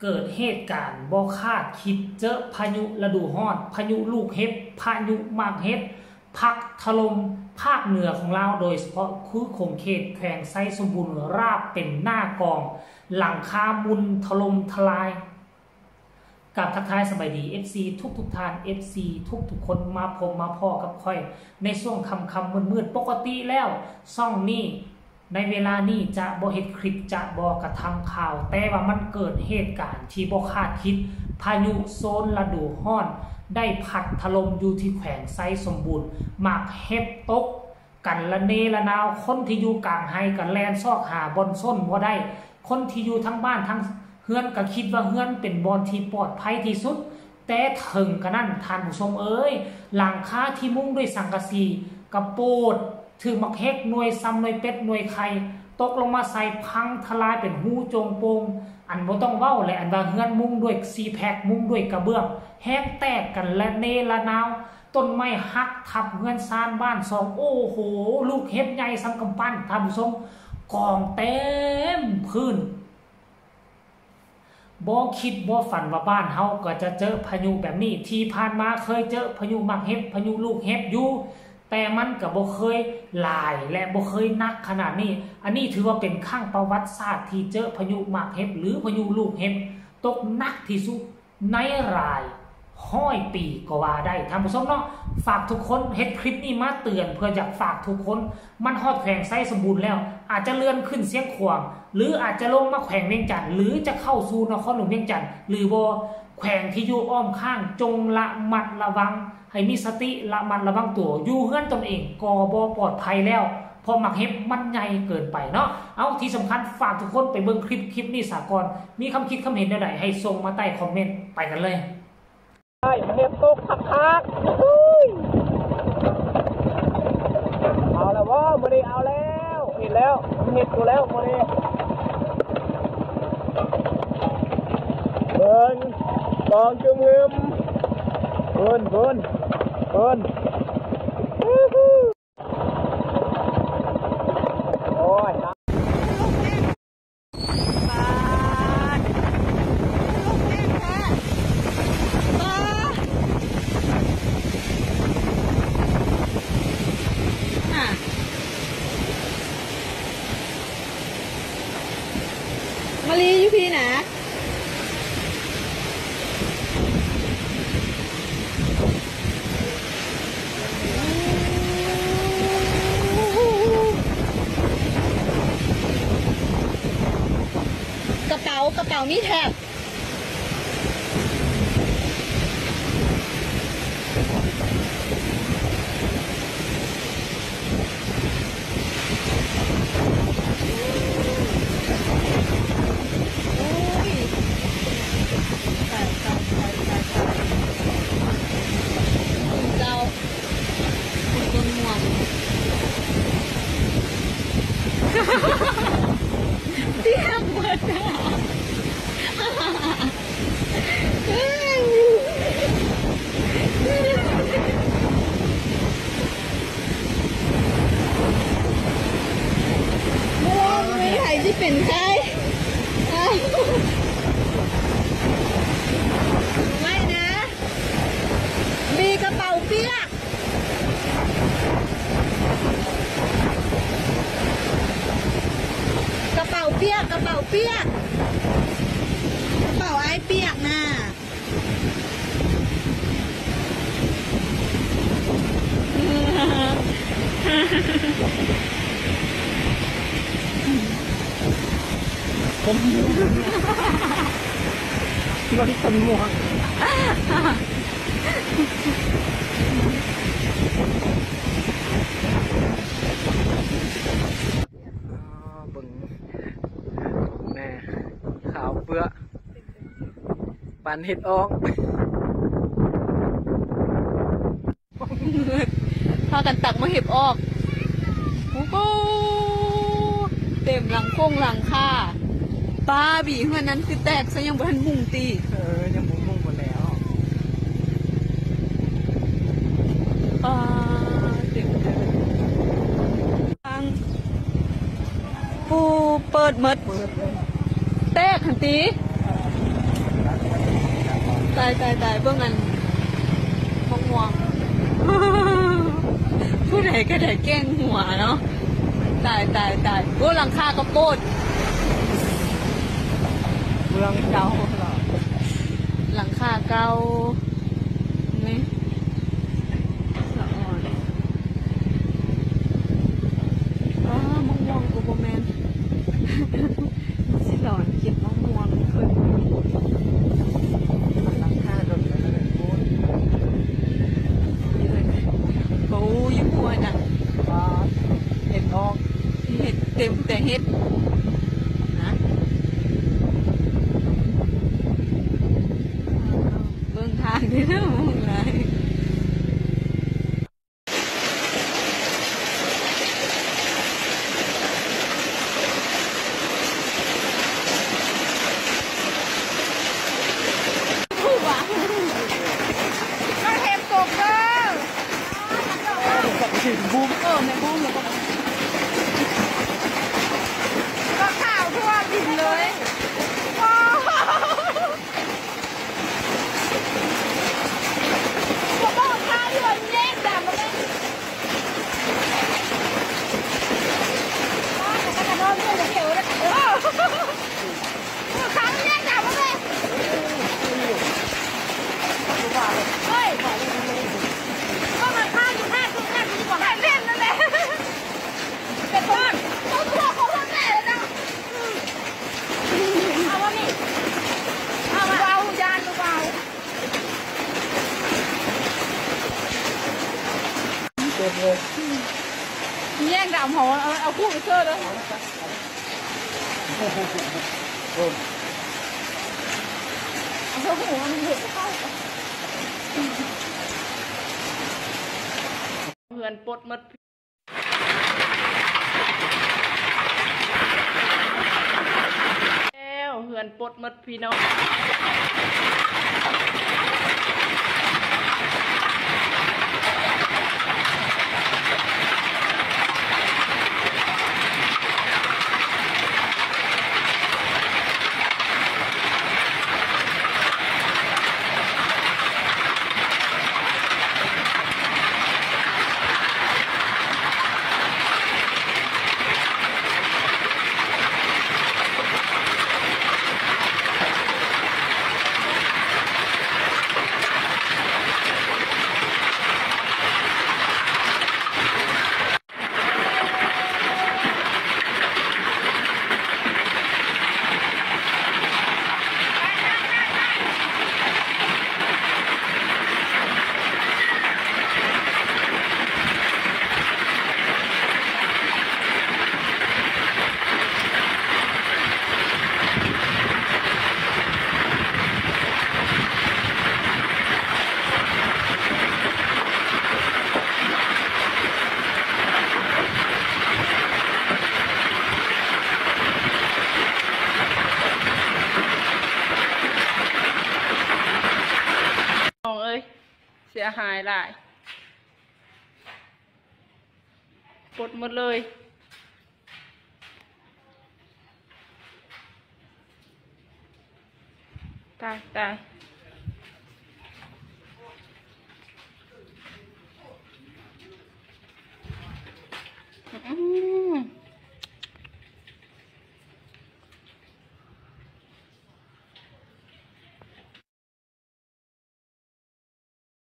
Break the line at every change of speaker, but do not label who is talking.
เกิดเหตุการณ์บ่คาดคิดเจอพายุฤดูร้อนพายุลูกเห็บพายุหมากเห็ดพัดถล่มภาคเหนือของเราโดยเฉพาะคือคงเขตแขวงไซสมบูรณ์ราบเป็นหน้ากองหลังคามุนถล่มทลายกับทักทายสบายดี FC ทุกท่าน FC ทุกคนมาพบมาพ่อกับค่อยในช่วงคำมืดปกติแล้วซ่องนี้ในเวลานี้จะบ่เฮ็ดคลิปจะบ่กระทำข่าวแต่ว่ามันเกิดเหตุการณ์ที่บ่คาดคิดพายุโซนฤดูร้อนได้พัดถล่มอยู่ที่แขวงไซสมบูรณ์หมากเห็บตกกันละเนละนาวคนที่อยู่กลางไฮกันแลนซอกหาบอนส้นบ่ได้คนที่อยู่ทั้งบ้านทั้งเฮือนก็คิดว่าเฮือนเป็นบอนที่ปลอดภัยที่สุดแต่ถึงกระนั้นท่านผู้ชมเอ้ยหลังคาที่มุงด้วยสังกะสีกระโปดถือมักเฮ็กหน่วยซ้ำหน่วยเป็ดหน่วยไข่ตกลงมาใส่พังทลายเป็นหูโจงโปงอันบ่ต้องเว้าและอันว่าเฮือนมุงด้วยซีแพคมุงด้วยกระเบื้องแห้งแตกกันและเนละนาวต้นไม้หักทับเฮือนซานบ้านสองโอ้โหลูกเห็บใหญ่ซ้ำกำปั้นท่านผู้ชมกองเต็มพื้นบ่คิดบ่ฝันว่าบ้านเฮาก็จะเจอพายุแบบนี้ที่ผ่านมาเคยเจอพายุหมากเห็บพายุลูกเห็บอยู่แต่มันก็บ่เคยหลายและบ่เคยหนักขนาดนี้อันนี้ถือว่าเป็นข้างประวัติศาสตร์ที่เจอพายุหมากเห็บหรือพายุลูกเห็บตกหนักที่สุดในราย100 ปีก็ว่าได้ท่านผู้ชมเนาะฝากทุกคนเฮ็ดคลิปนี้มาเตือนเพื่ออยากฝากทุกคนมันฮอดแขวงไซสมบูรณ์แล้วอาจจะเลื่อนขึ้นเสียงขวางหรืออาจจะลงมาแขวงเวียงจันทน์หรือจะเข้าสู่นครหลวงเวียงจันทน์หรือบ่แขวงที่อยู่อ้อมข้างจงระมัดระวังให้มีสติระมัดระวังตัวอยู่เฮือนตนเองก็บ่ปลอดภัยแล้วพอหมักเห็บมันใหญ่เกินไปเนาะเอาที่สำคัญฝากทุกคนไปเบิ่งคลิปนี้สากลมีคำคิดคำเห็นใดๆให้ส่งมาใต้คอมเมนต์ไปกันเลย
เห็บตกคักเอาแล้วว่าโมเดลเอาแล้วเห็นแล้วเห็ดตัวแล้วโมเดลเบิร์นกองจุ่มหึมเบิร์นโอ้ย
มาลีอยู่พี่นะกระเป๋ามีแถบเตี้ยหมดไม่ใครที่เป็นใครไม่นะมีกระเป๋าเปียกกระเป๋าเปียกกระเป๋าไอ้เปียกน่ะ
ผมรถคนม่วงบึงแม่ขาวเปื้อปันเห็ดออก
พากันตักมาเห็บออกโอ้โหเต็มหลังโค้งหลังค่าป้าบีเมื่อนั้นคือแตกซะยังบ่ทันมุ่งตี
ยังมุ่งหมดแล้ว
เต็มทางปูเปิดหมดแตกหันตี ตายเบื้องอันม่วงผู้ใดก็ได้แกล้งหัวเนาะตายโอ้หลังคากระโปดเมืองเก่าเหรอหลังคาเก่านี่สะอ่อนม่วงกูโบแมนสิหลอนคิดม่วงเคยหลังคาโดนเลยโคตรโอ้ยหัวน่ะ
เห็ดออก
เห็ดเต็มแต่เห็ดนะเบื้องทางนี่นะมึงไร
ถึงบูม
ในบูมแล้วก็ข่าวทั่วดินเลยผมบอกข้าวอยู่แยกดำมาเลยก็จะนอนเพื่อนจะเขียวเลยข้าวแยกดำมาเลยเฮ้ยก็มันข้าวอยู่แค่ทุกแค่ทุกคนเล่นนั่นแหละเป็นต้นตัวเขาทำแน่เลยนะเอาวะนี่เอาเบายานเบา
เต็มเลย
แย่งดำหอเอาคู่ไปเชื่อเลยเอาหัวมันเห็นเข้าเหือนปดมัดแล้วเหือนปดมัดพี่น้องเสียหายหลายปลดหมดเลยตาย